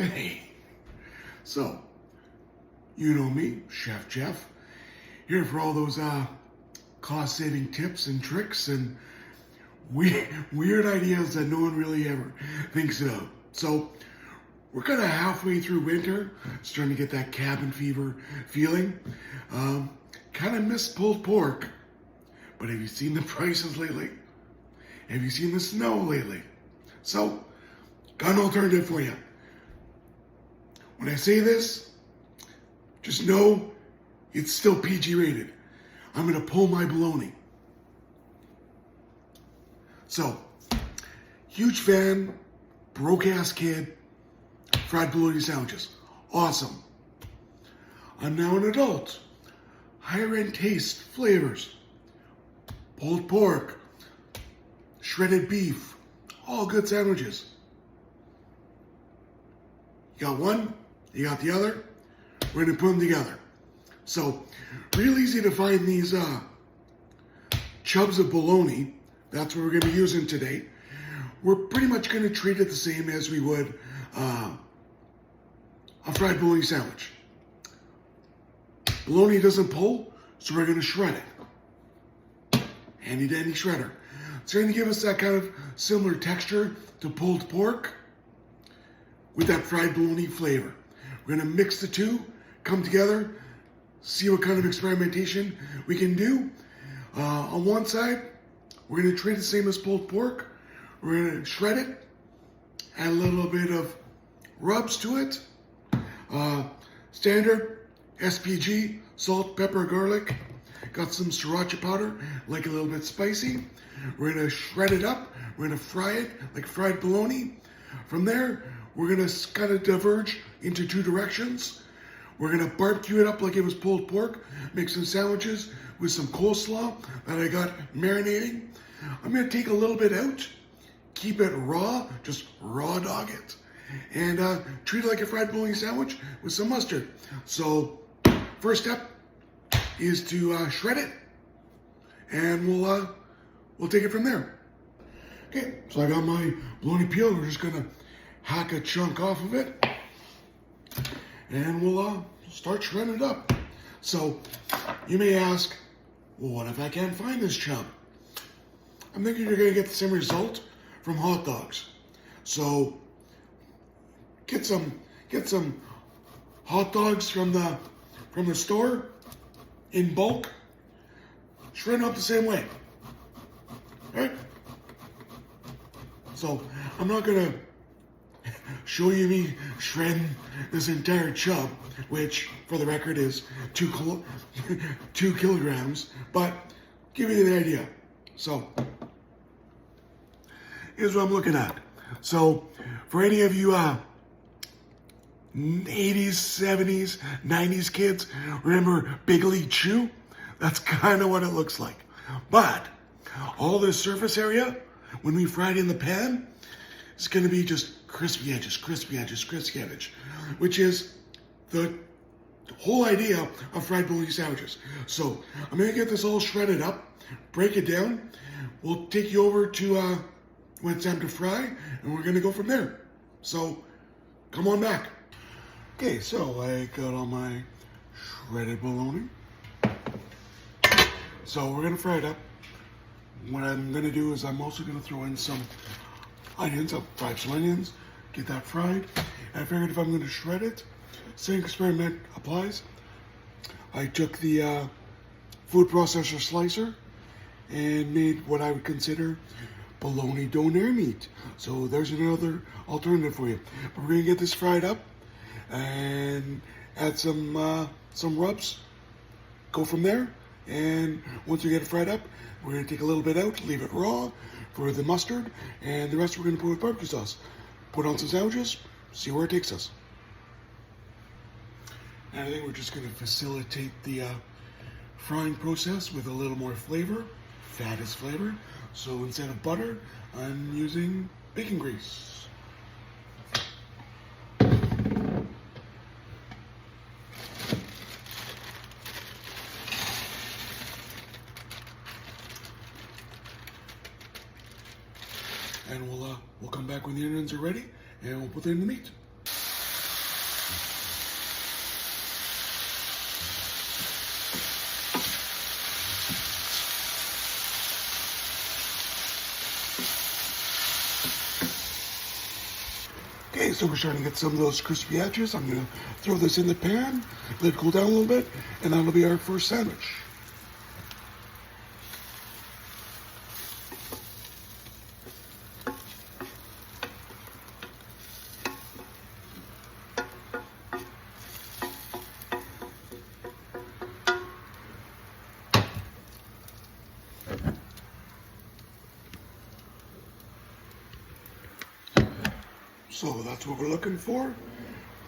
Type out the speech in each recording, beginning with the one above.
Hey, so, you know me, Chef Jeff, here for all those cost-saving tips and tricks and weird ideas that no one really ever thinks of. So, we're kind of halfway through winter, starting to get that cabin fever feeling. Kind of miss pulled pork, but have you seen the prices lately? Have you seen the snow lately? So, got an alternative for you. When I say this, just know it's still PG rated. I'm going to pull my bologna. So, huge fan, broke-ass kid, fried bologna sandwiches. Awesome. I'm now an adult. Higher-end taste, flavors. Pulled pork, shredded beef, all good sandwiches. You got one, you got the other, we're gonna put them together. So, real easy to find these chubs of bologna. That's what we're gonna be using today. We're pretty much gonna treat it the same as we would a fried bologna sandwich. Bologna doesn't pull, so we're gonna shred it. Handy dandy shredder. It's gonna give us that kind of similar texture to pulled pork with that fried bologna flavor. We're gonna mix the two, come together, see what kind of experimentation we can do. On one side, we're gonna treat it the same as pulled pork. We're gonna shred it, add a little bit of rubs to it. Standard SPG, salt, pepper, garlic. Got some sriracha powder, like a little bit spicy. We're gonna shred it up. We're gonna fry it like fried bologna. From there, we're gonna kind of diverge into two directions. We're gonna barbecue it up like it was pulled pork. Make some sandwiches with some coleslaw that I got marinating. I'm gonna take a little bit out, keep it raw, just raw dog it, and treat it like a fried bologna sandwich with some mustard. So, first step is to shred it, and we'll take it from there. Okay, so I got my bologna peel. We're just gonna hack a chunk off of it, and we'll start shredding it up. So, you may ask, well, what if I can't find this chub? I'm thinking you're gonna get the same result from hot dogs. So, get some hot dogs from the store in bulk, shred up the same way. Right? So I'm not gonna show you me shredding this entire chub, which for the record is 2 kilograms, but give you the idea. So here's what I'm looking at. So for any of you 80s, 70s, 90s kids, remember Big League Chew? That's kind of what it looks like. But all this surface area, when we fry it in the pan, it's going to be just crispy edges, which is the whole idea of fried bologna sandwiches. So I'm going to get this all shredded up, break it down. We'll take you over to when it's time to fry, and we're going to go from there. So come on back. Okay, so I got all my shredded bologna. So we're gonna fry it up. What I'm gonna do is I'm also gonna throw in some onions. I'll fry some onions, get that fried. And I figured if I'm gonna shred it, same experiment applies. I took the food processor slicer and made what I would consider bologna donair meat. So there's another alternative for you. But we're gonna get this fried up and add some rubs. Go from there, and once we get it fried up, we're gonna take a little bit out, leave it raw for the mustard, and the rest we're gonna put with barbecue sauce. Put on some sandwiches, see where it takes us. And I think we're just gonna facilitate the frying process with a little more flavor. Fat is flavor, so instead of butter, I'm using bacon grease. And we'll come back when the onions are ready, and we'll put them in the meat. so we're starting to get some of those crispy edges. I'm gonna throw this in the pan, let it cool down a little bit, and that'll be our first sandwich. So that's what we're looking for.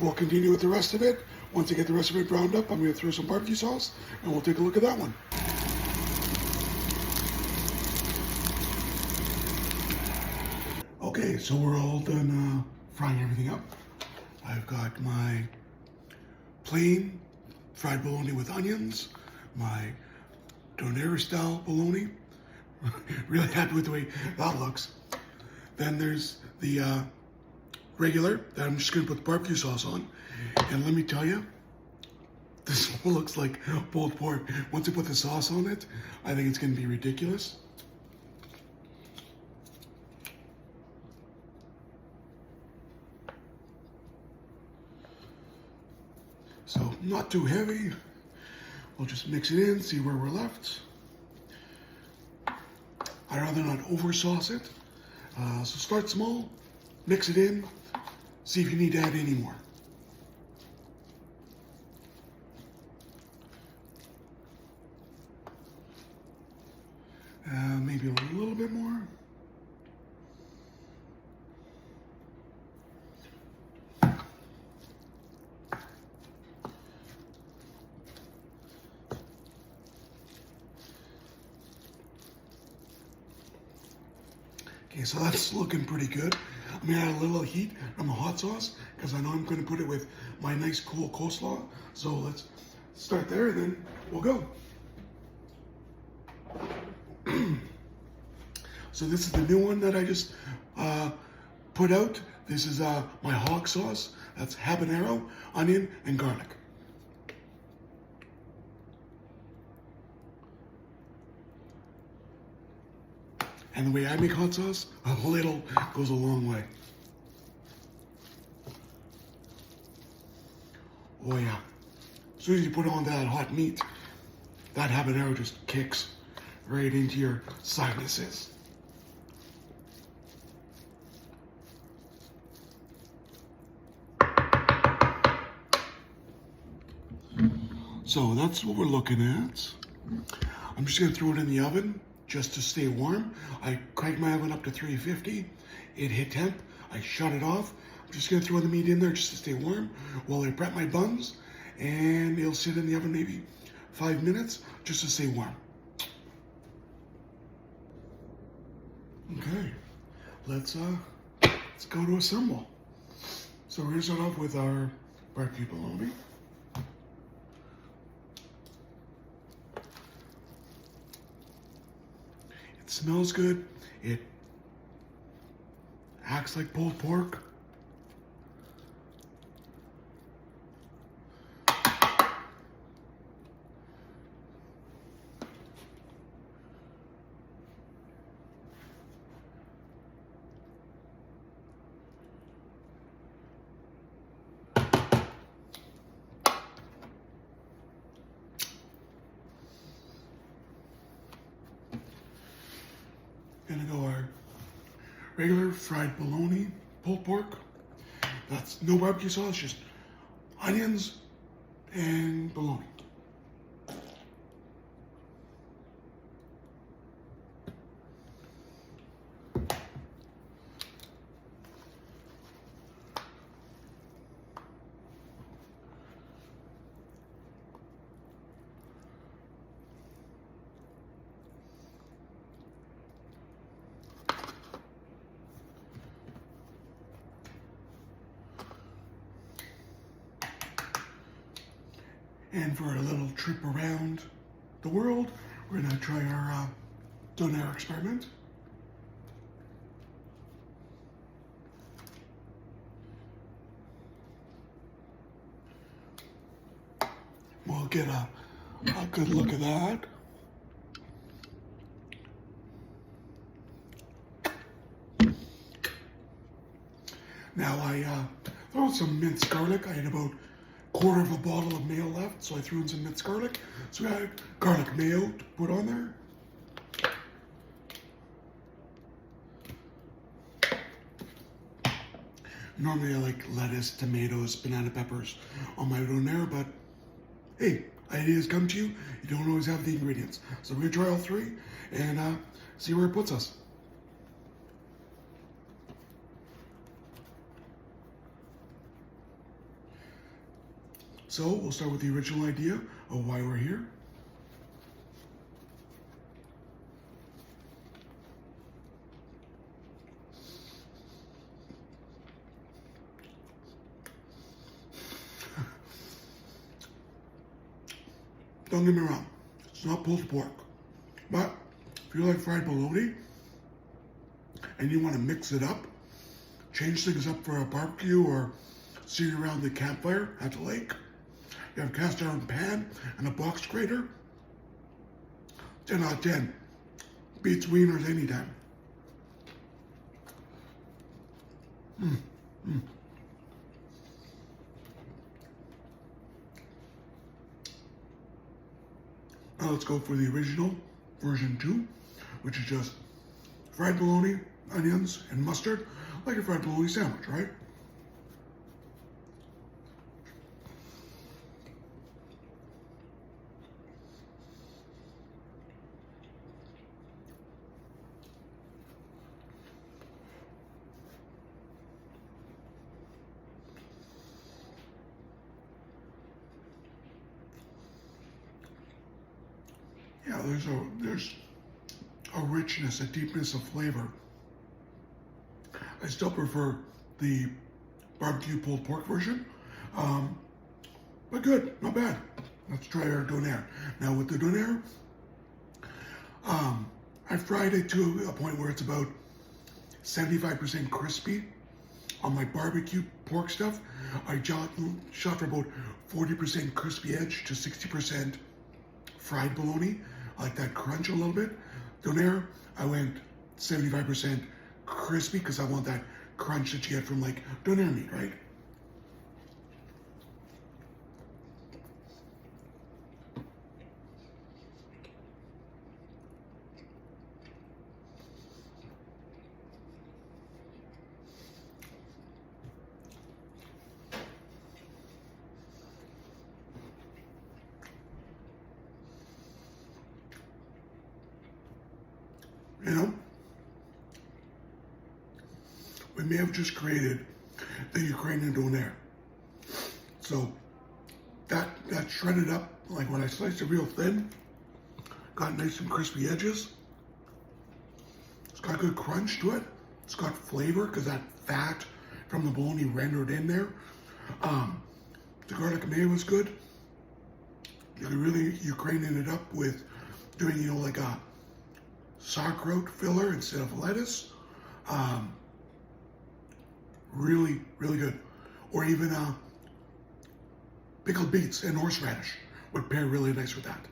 We'll continue with the rest of it. Once I get the rest of it browned up, I'm going to throw some barbecue sauce, and we'll take a look at that one. Okay, so we're all done frying everything up. I've got my plain fried bologna with onions, my donair style bologna. Really happy with the way that looks. Then there's the regular that I'm just gonna put the barbecue sauce on. And let me tell you, this looks like pulled pork. Once I put the sauce on it, I think it's gonna be ridiculous. So not too heavy. We'll just mix it in, see where we're left. I'd rather not over sauce it. So start small, mix it in, see if you need to add any more. Maybe a little bit more. Okay, so that's looking pretty good. I'm gonna add a little heat on the hot sauce because I know I'm gonna put it with my nice cool coleslaw. So let's start there and then we'll go. So this is the new one that I just put out. This is my hog sauce. That's habanero, onion, and garlic. And the way I make hot sauce, a little goes a long way. Oh yeah. As soon as you put on that hot meat, that habanero just kicks right into your sinuses. So that's what we're looking at. I'm just gonna throw it in the oven just to stay warm. I cranked my oven up to 350. It hit temp. I shut it off. I'm just gonna throw the meat in there just to stay warm while I prep my buns, and it'll sit in the oven maybe 5 minutes just to stay warm. Okay, let's go to assemble. So we're gonna start off with our barbecue bologna. It smells good. It acts like pulled pork. Gonna go our regular fried bologna, pulled pork. That's no barbecue sauce, just onions and bologna. And for a little trip around the world, we're gonna try our donair experiment. We'll get a good look at that. Now I throw some minced garlic. I had about a quarter of a bottle of mayo left, so I threw in some minced garlic. So we got garlic mayo to put on there. Normally I like lettuce, tomatoes, banana peppers on my donair, but hey, ideas come to you. You don't always have the ingredients. So we're gonna try all three and see where it puts us. So we'll start with the original idea of why we're here. Don't get me wrong, it's not pulled pork, but if you like fried bologna and you want to mix it up, change things up for a barbecue or sitting around the campfire at the lake, you have a cast iron pan and a box grater, 10 out of 10. Beats wieners anytime. Now let's go for the original version 2, which is just fried bologna, onions, and mustard, like a fried bologna sandwich, right? Yeah, there's a richness, a deepness of flavor. I still prefer the barbecue pulled pork version, but good, not bad. Let's try our donair. Now with the donair, I fried it to a point where it's about 75% crispy. On my barbecue pork stuff, I shot for about 40% crispy edge to 60% fried bologna. I like that crunch a little bit. Donair, I went 75% crispy because I want that crunch that you get from like donair meat, right? You know, we may have just created the Ukrainian donair. So that shredded up, like when I sliced it real thin, got nice and crispy edges. It's got good crunch to it. It's got flavor because that fat from the bologna rendered in there. The garlic mayo was good. You could really Ukrainian it up with doing, you know, like a sauerkraut filler instead of lettuce. Really, really good. Or even pickled beets and horseradish would pair really nice with that.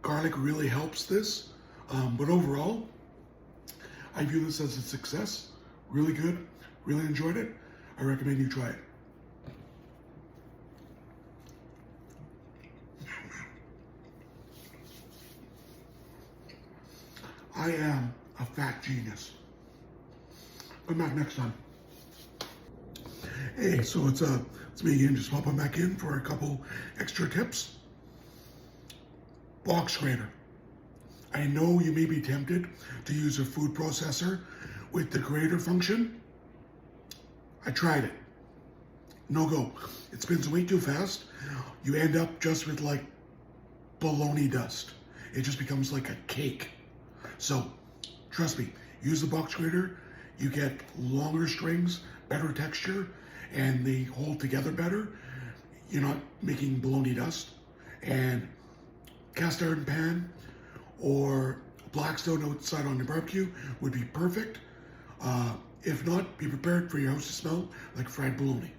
Garlic really helps this, but overall, I view this as a success. Really good, really enjoyed it. I recommend you try it. I am a fat genius. Come back next time. Hey, so it's me again, just popping back in for a couple extra tips. Box grater. I know you may be tempted to use a food processor with the grater function. I tried it. No go. It spins way too fast. You end up just with like bologna dust. It just becomes like a cake. So, trust me, use the box grater. You get longer strings, better texture, and they hold together better. You're not making bologna dust. And cast iron pan or Blackstone outside on your barbecue would be perfect. If not, be prepared for your house to smell like fried bologna.